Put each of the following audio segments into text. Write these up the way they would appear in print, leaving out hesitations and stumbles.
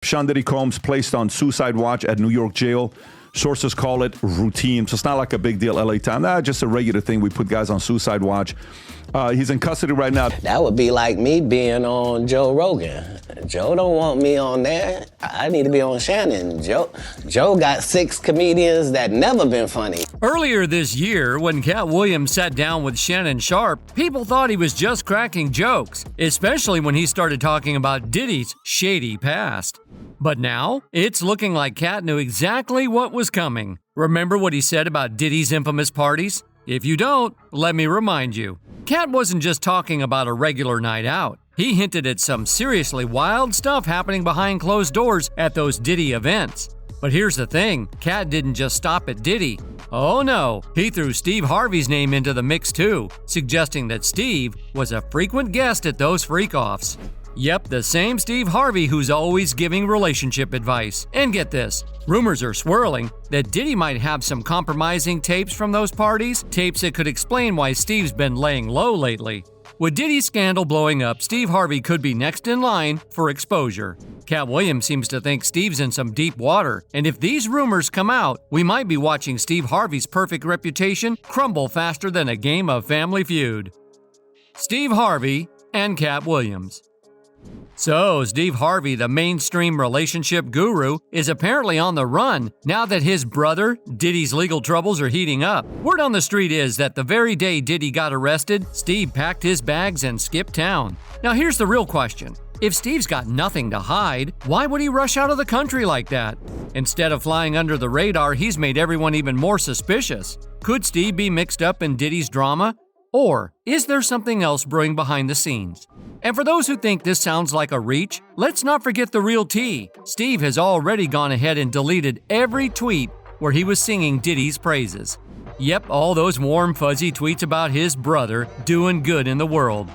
Sean Diddy Combs placed on suicide watch at New York jail. Sources call it routine. So it's not like a big deal, LA time. Just a regular thing. We put guys on suicide watch. He's in custody right now. That would be like me being on Joe Rogan. Joe don't want me on there. I need to be on Shannon. Joe got 6 comedians that never been funny. Earlier this year, when Katt Williams sat down with Shannon Sharpe, people thought he was just cracking jokes, especially when he started talking about Diddy's shady past. But now, it's looking like Katt knew exactly what was coming. Remember what he said about Diddy's infamous parties? If you don't, let me remind you. Katt wasn't just talking about a regular night out. He hinted at some seriously wild stuff happening behind closed doors at those Diddy events. But here's the thing, Katt didn't just stop at Diddy. Oh no, he threw Steve Harvey's name into the mix too, suggesting that Steve was a frequent guest at those freak-offs. Yep, the same Steve Harvey who's always giving relationship advice. And get this, rumors are swirling that Diddy might have some compromising tapes from those parties, tapes that could explain why Steve's been laying low lately. With Diddy's scandal blowing up, Steve Harvey could be next in line for exposure. Katt Williams seems to think Steve's in some deep water, and if these rumors come out, we might be watching Steve Harvey's perfect reputation crumble faster than a game of Family Feud. Steve Harvey and Katt Williams. So, Steve Harvey, the mainstream relationship guru, is apparently on the run now that his brother, Diddy's legal troubles are heating up. Word on the street is that the very day Diddy got arrested, Steve packed his bags and skipped town. Now here's the real question. If Steve's got nothing to hide, why would he rush out of the country like that? Instead of flying under the radar, he's made everyone even more suspicious. Could Steve be mixed up in Diddy's drama? Or is there something else brewing behind the scenes? And for those who think this sounds like a reach, let's not forget the real tea. Steve has already gone ahead and deleted every tweet where he was singing Diddy's praises. Yep, all those warm, fuzzy tweets about his brother doing good in the world.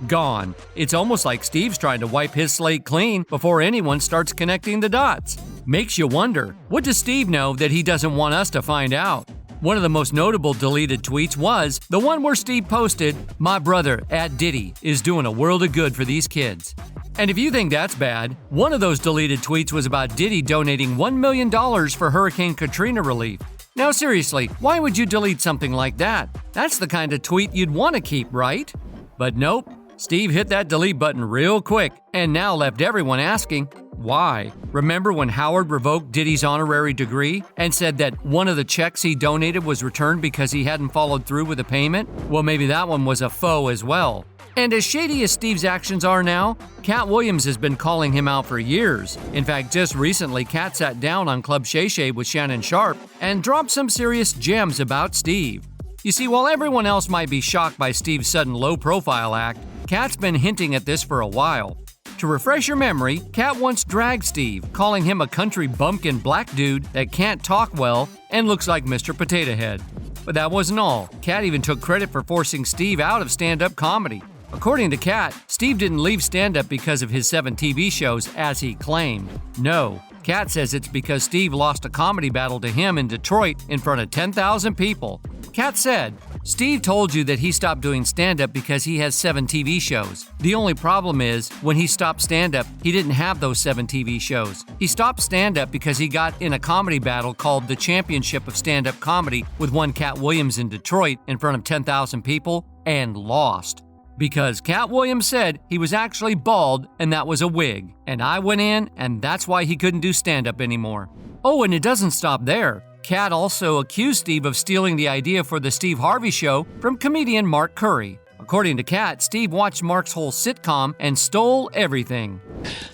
Gone. It's almost like Steve's trying to wipe his slate clean before anyone starts connecting the dots. Makes you wonder, what does Steve know that he doesn't want us to find out? One of the most notable deleted tweets was the one where Steve posted, "My brother, @Diddy, is doing a world of good for these kids." And if you think that's bad, one of those deleted tweets was about Diddy donating $1 million for Hurricane Katrina relief. Now seriously, why would you delete something like that? That's the kind of tweet you'd want to keep, right? But nope, Steve hit that delete button real quick and now left everyone asking, why? Remember when Howard revoked Diddy's honorary degree and said that one of the checks he donated was returned because he hadn't followed through with the payment? Well, maybe that one was a faux as well. And as shady as Steve's actions are now, Katt Williams has been calling him out for years. In fact, just recently, Katt sat down on Club Shay Shay with Shannon Sharpe and dropped some serious gems about Steve. You see, while everyone else might be shocked by Steve's sudden low-profile act, Katt's been hinting at this for a while. To refresh your memory, Katt once dragged Steve, calling him a country bumpkin black dude that can't talk well and looks like Mr. Potato Head. But that wasn't all. Katt even took credit for forcing Steve out of stand-up comedy. According to Katt, Steve didn't leave stand-up because of his 7 TV shows, as he claimed. No, Katt says it's because Steve lost a comedy battle to him in Detroit in front of 10,000 people. Katt said, "Steve told you that he stopped doing stand-up because he has 7 TV shows. The only problem is, when he stopped stand-up, he didn't have those 7 TV shows. He stopped stand-up because he got in a comedy battle called the Championship of Stand-Up Comedy with one Katt Williams in Detroit in front of 10,000 people and lost. Because Katt Williams said he was actually bald and that was a wig. And I went in and that's why he couldn't do stand-up anymore." Oh, and it doesn't stop there. Katt also accused Steve of stealing the idea for the Steve Harvey Show from comedian Mark Curry. According to Katt, Steve watched Mark's whole sitcom and stole everything.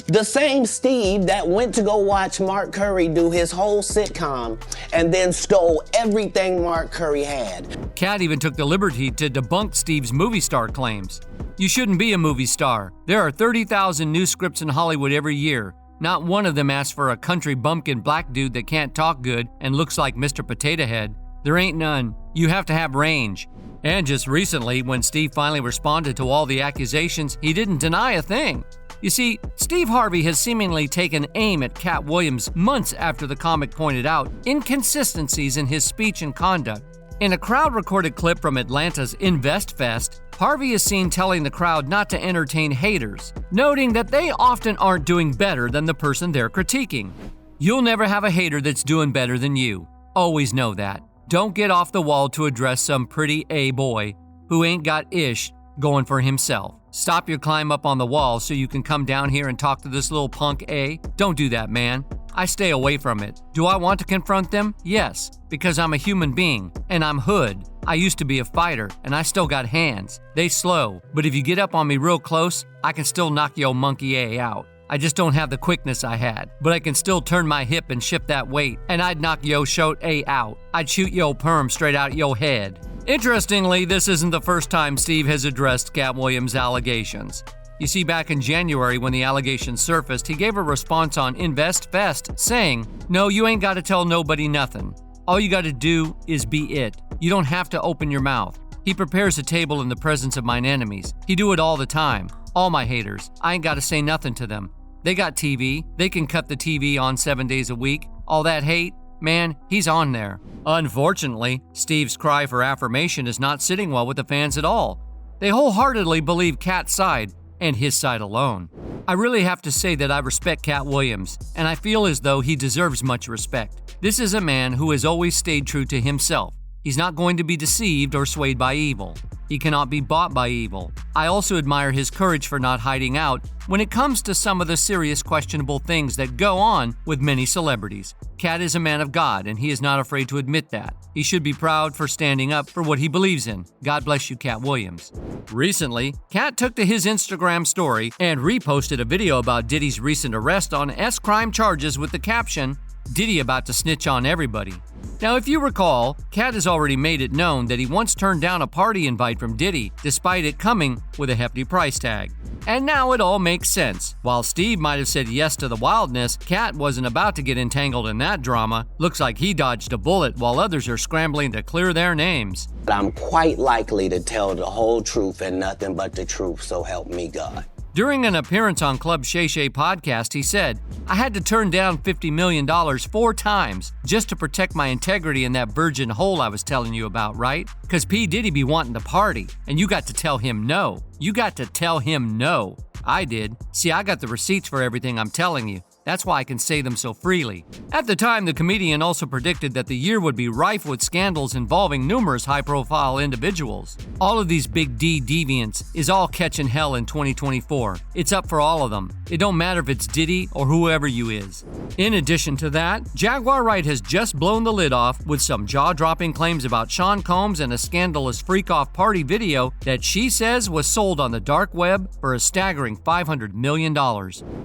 The same Steve that went to go watch Mark Curry do his whole sitcom and then stole everything Mark Curry had. Katt even took the liberty to debunk Steve's movie star claims. You shouldn't be a movie star. There are 30,000 new scripts in Hollywood every year. Not one of them asks for a country bumpkin black dude that can't talk good and looks like Mr. Potato Head. There ain't none. You have to have range. And just recently, when Steve finally responded to all the accusations, he didn't deny a thing. You see, Steve Harvey has seemingly taken aim at Katt Williams months after the comic pointed out inconsistencies in his speech and conduct. In a crowd-recorded clip from Atlanta's Invest Fest, Harvey is seen telling the crowd not to entertain haters, noting that they often aren't doing better than the person they're critiquing. You'll never have a hater that's doing better than you. Always know that. Don't get off the wall to address some pretty A boy who ain't got ish going for himself. Stop your climb up on the wall so you can come down here and talk to this little punk A. Don't do that, man. I stay away from it. Do I want to confront them? Yes, because I'm a human being, and I'm hood. I used to be a fighter, and I still got hands. They slow, but if you get up on me real close, I can still knock yo monkey A out. I just don't have the quickness I had, but I can still turn my hip and shift that weight, and I'd knock yo shote A out. I'd shoot yo perm straight out yo head. Interestingly, this isn't the first time Steve has addressed Katt Williams' allegations. You see, back in January when the allegations surfaced, he gave a response on Invest Fest saying, "No, you ain't got to tell nobody nothing. All you got to do is be it. You don't have to open your mouth. He prepares a table in the presence of mine enemies. He do it all the time. All my haters. I ain't got to say nothing to them. They got TV. They can cut the TV on 7 days a week. All that hate, man, he's on there." Unfortunately, Steve's cry for affirmation is not sitting well with the fans at all. They wholeheartedly believe Katt's side, and his side alone. I really have to say that I respect Katt Williams, and I feel as though he deserves much respect. This is a man who has always stayed true to himself. He's not going to be deceived or swayed by evil. He cannot be bought by evil. I also admire his courage for not hiding out when it comes to some of the serious questionable things that go on with many celebrities. Katt is a man of God, and he is not afraid to admit that. He should be proud for standing up for what he believes in. God bless you, Katt Williams. Recently, Katt took to his Instagram story and reposted a video about Diddy's recent arrest on S-crime charges with the caption, "Diddy about to snitch on everybody." Now, if you recall, Katt has already made it known that he once turned down a party invite from Diddy, despite it coming with a hefty price tag. And now it all makes sense. While Steve might have said yes to the wildness, Katt wasn't about to get entangled in that drama. Looks like he dodged a bullet while others are scrambling to clear their names. I'm quite likely to tell the whole truth and nothing but the truth, so help me God. During an appearance on Club Shay Shay podcast, he said, "I had to turn down $50 million 4 times just to protect my integrity in that virgin hole I was telling you about, right? Because P. Diddy be wanting to party, and you got to tell him no. You got to tell him no." I did. See, I got the receipts for everything I'm telling you. That's why I can say them so freely. At the time, the comedian also predicted that the year would be rife with scandals involving numerous high-profile individuals. All of these big D deviants is all catching hell in 2024. It's up for all of them. It don't matter if it's Diddy or whoever you is. In addition to that, Jaguar Wright has just blown the lid off with some jaw-dropping claims about Sean Combs and a scandalous freak-off party video that she says was sold on the dark web for a staggering $500 million.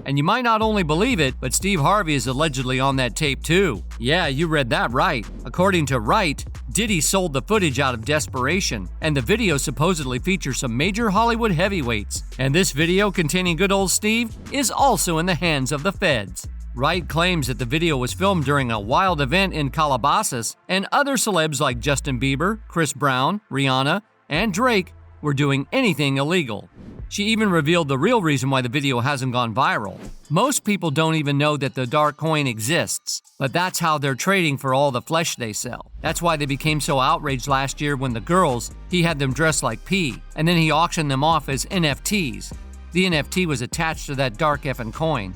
And you might not only believe it, but Steve Harvey is allegedly on that tape too. Yeah, you read that right. According to Wright, Diddy sold the footage out of desperation, and the video supposedly features some major Hollywood heavyweights. And this video containing good old Steve is also in the hands of the feds. Wright claims that the video was filmed during a wild event in Calabasas, and other celebs like Justin Bieber, Chris Brown, Rihanna, and Drake were doing anything illegal. She even revealed the real reason why the video hasn't gone viral. Most people don't even know that the dark coin exists, but that's how they're trading for all the flesh they sell. That's why they became so outraged last year when the girls, he had them dressed like P, and then he auctioned them off as NFTs. The NFT was attached to that dark effing coin.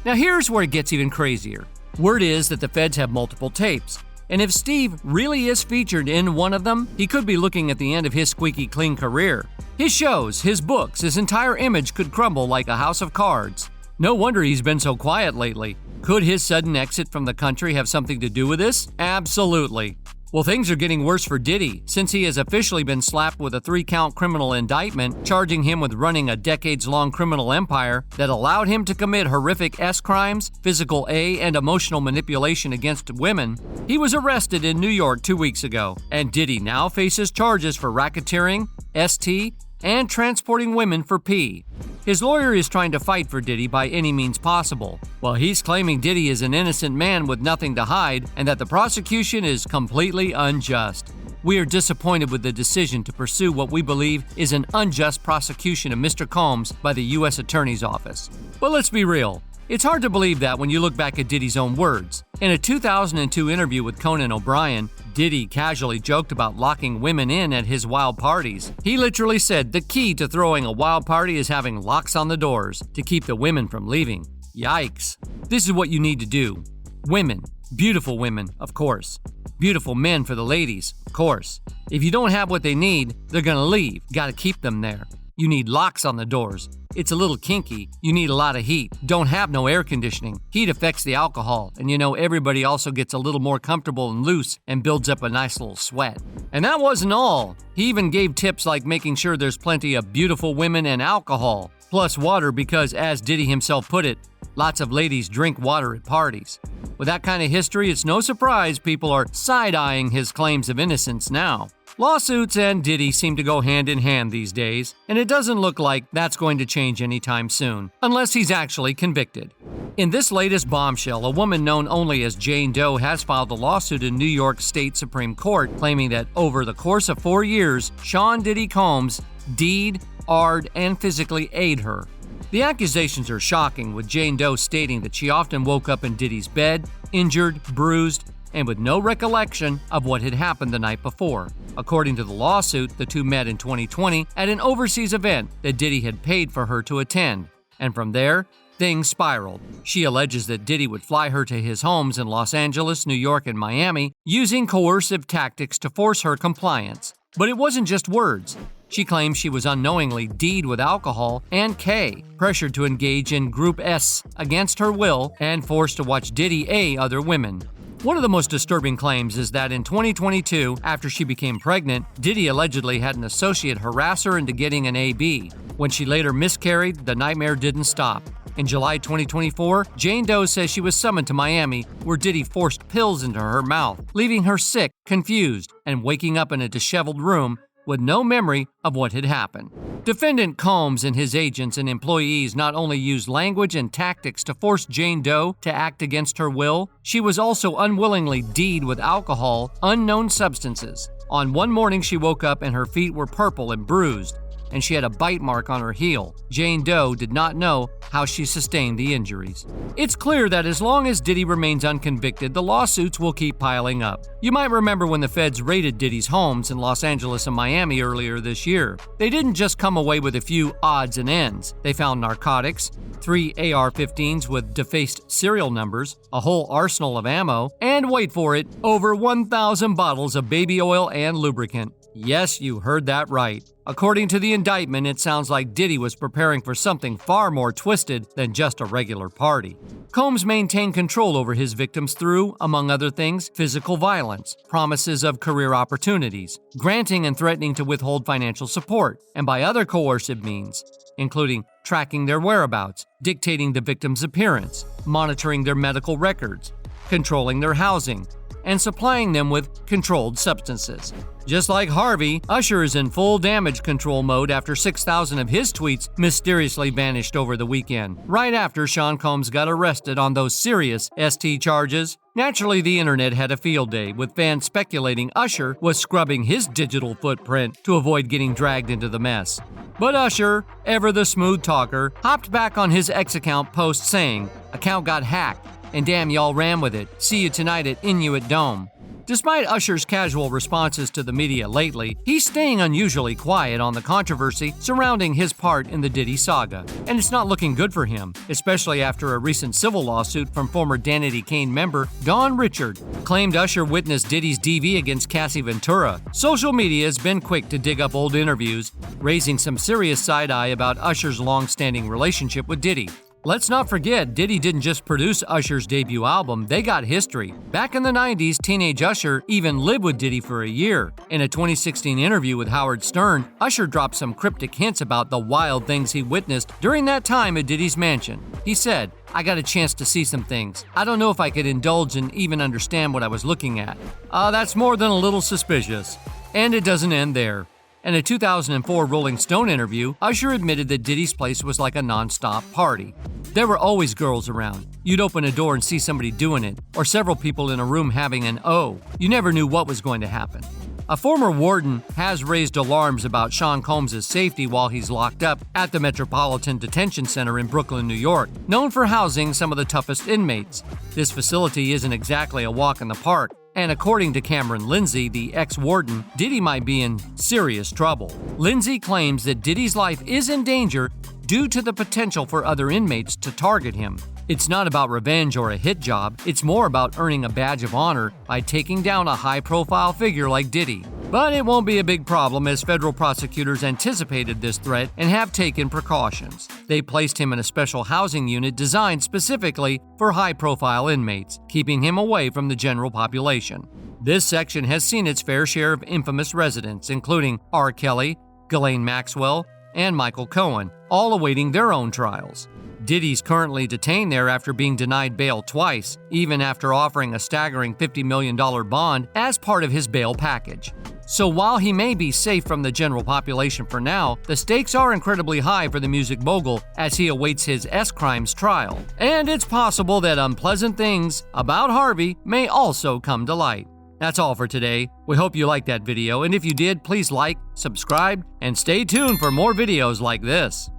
Now here's where it gets even crazier. Word is that the feds have multiple tapes. And if Steve really is featured in one of them, he could be looking at the end of his squeaky clean career. His shows, his books, his entire image could crumble like a house of cards. No wonder he's been so quiet lately. Could his sudden exit from the country have something to do with this? Absolutely. Well, things are getting worse for Diddy, since he has officially been slapped with a 3-count criminal indictment, charging him with running a decades-long criminal empire that allowed him to commit horrific S crimes, physical A, and emotional manipulation against women. He was arrested in New York 2 weeks ago, and Diddy now faces charges for racketeering, ST, and transporting women for P. His lawyer is trying to fight for Diddy by any means possible, while he's claiming Diddy is an innocent man with nothing to hide and that the prosecution is completely unjust. We are disappointed with the decision to pursue what we believe is an unjust prosecution of Mr. Combs by the U.S. Attorney's Office. But let's be real. It's hard to believe that when you look back at Diddy's own words. In a 2002 interview with Conan O'Brien, Diddy casually joked about locking women in at his wild parties. He literally said the key to throwing a wild party is having locks on the doors to keep the women from leaving. Yikes. This is what you need to do. Women. Beautiful women, of course. Beautiful men for the ladies, of course. If you don't have what they need, they're gonna leave. Gotta keep them there. You need locks on the doors. It's a little kinky. You need a lot of heat. Don't have no air conditioning. Heat affects the alcohol, and everybody also gets a little more comfortable and loose and builds up a nice little sweat. And that wasn't all. He even gave tips like making sure there's plenty of beautiful women and alcohol, plus water because, as Diddy himself put it, lots of ladies drink water at parties. With that kind of history, it's no surprise people are side-eyeing his claims of innocence now. Lawsuits and Diddy seem to go hand in hand these days, and it doesn't look like that's going to change anytime soon, unless he's actually convicted. In this latest bombshell, a woman known only as Jane Doe has filed a lawsuit in New York State Supreme Court claiming that over the course of 4 years, Sean Diddy Combs deed, ard, and physically aided her. The accusations are shocking, with Jane Doe stating that she often woke up in Diddy's bed, injured, bruised, and with no recollection of what had happened the night before. According to the lawsuit, the two met in 2020 at an overseas event that Diddy had paid for her to attend, and from there, things spiraled. She alleges that Diddy would fly her to his homes in Los Angeles, New York, and Miami, using coercive tactics to force her compliance. But it wasn't just words. She claims she was unknowingly D'd with alcohol and K, pressured to engage in Group S against her will and forced to watch Diddy A other women. One of the most disturbing claims is that in 2022, after she became pregnant, Diddy allegedly had an associate harass her into getting an AB. When she later miscarried, the nightmare didn't stop. In July 2024, Jane Doe says she was summoned to Miami, where Diddy forced pills into her mouth, leaving her sick, confused, and waking up in a disheveled room with no memory of what had happened. Defendant Combs and his agents and employees not only used language and tactics to force Jane Doe to act against her will, she was also unwillingly D'd with alcohol, unknown substances. On one morning, she woke up and her feet were purple and bruised, and she had a bite mark on her heel. Jane Doe did not know how she sustained the injuries. It's clear that as long as Diddy remains unconvicted, the lawsuits will keep piling up. You might remember when the feds raided Diddy's homes in Los Angeles and Miami earlier this year. They didn't just come away with a few odds and ends. They found narcotics, 3 AR-15s with defaced serial numbers, a whole arsenal of ammo, and wait for it, over 1,000 bottles of baby oil and lubricant. Yes, you heard that right. According to the indictment, it sounds like Diddy was preparing for something far more twisted than just a regular party. Combs maintained control over his victims through, among other things, physical violence, promises of career opportunities, granting and threatening to withhold financial support, and by other coercive means, including tracking their whereabouts, dictating the victim's appearance, monitoring their medical records, controlling their housing, and supplying them with controlled substances. Just like Harvey, Usher is in full damage control mode after 6,000 of his tweets mysteriously vanished over the weekend, right after Sean Combs got arrested on those serious ST charges. Naturally, the internet had a field day, with fans speculating Usher was scrubbing his digital footprint to avoid getting dragged into the mess. But Usher, ever the smooth talker, hopped back on his X account post saying, "Account got hacked, and damn y'all ran with it. See you tonight at Inuit Dome." Despite Usher's casual responses to the media lately, he's staying unusually quiet on the controversy surrounding his part in the Diddy saga. And it's not looking good for him, especially after a recent civil lawsuit from former Danity Kane member Dawn Richard claimed Usher witnessed Diddy's DV against Cassie Ventura. Social media has been quick to dig up old interviews, raising some serious side-eye about Usher's long-standing relationship with Diddy. Let's not forget, Diddy didn't just produce Usher's debut album, they got history. Back in the 90s, teenage Usher even lived with Diddy for a year. In a 2016 interview with Howard Stern, Usher dropped some cryptic hints about the wild things he witnessed during that time at Diddy's mansion. He said, "I got a chance to see some things. I don't know if I could indulge and even understand what I was looking at." That's more than a little suspicious. And it doesn't end there. In a 2004 Rolling Stone interview, Usher admitted that Diddy's place was like a non-stop party. There were always girls around. You'd open a door and see somebody doing it, or several people in a room having an O. You never knew what was going to happen. A former warden has raised alarms about Sean Combs' safety while he's locked up at the Metropolitan Detention Center in Brooklyn, New York, known for housing some of the toughest inmates. This facility isn't exactly a walk in the park, and according to Cameron Lindsay, the ex-warden, Diddy might be in serious trouble. Lindsay claims that Diddy's life is in danger due to the potential for other inmates to target him. It's not about revenge or a hit job, it's more about earning a badge of honor by taking down a high-profile figure like Diddy. But it won't be a big problem as federal prosecutors anticipated this threat and have taken precautions. They placed him in a special housing unit designed specifically for high-profile inmates, keeping him away from the general population. This section has seen its fair share of infamous residents, including R. Kelly, Ghislaine Maxwell, and Michael Cohen, all awaiting their own trials. Diddy's currently detained there after being denied bail twice, even after offering a staggering $50 million bond as part of his bail package. So while he may be safe from the general population for now, the stakes are incredibly high for the music mogul as he awaits his S-Crimes trial. And it's possible that unpleasant things about Harvey may also come to light. That's all for today. We hope you liked that video, and if you did, please like, subscribe, and stay tuned for more videos like this.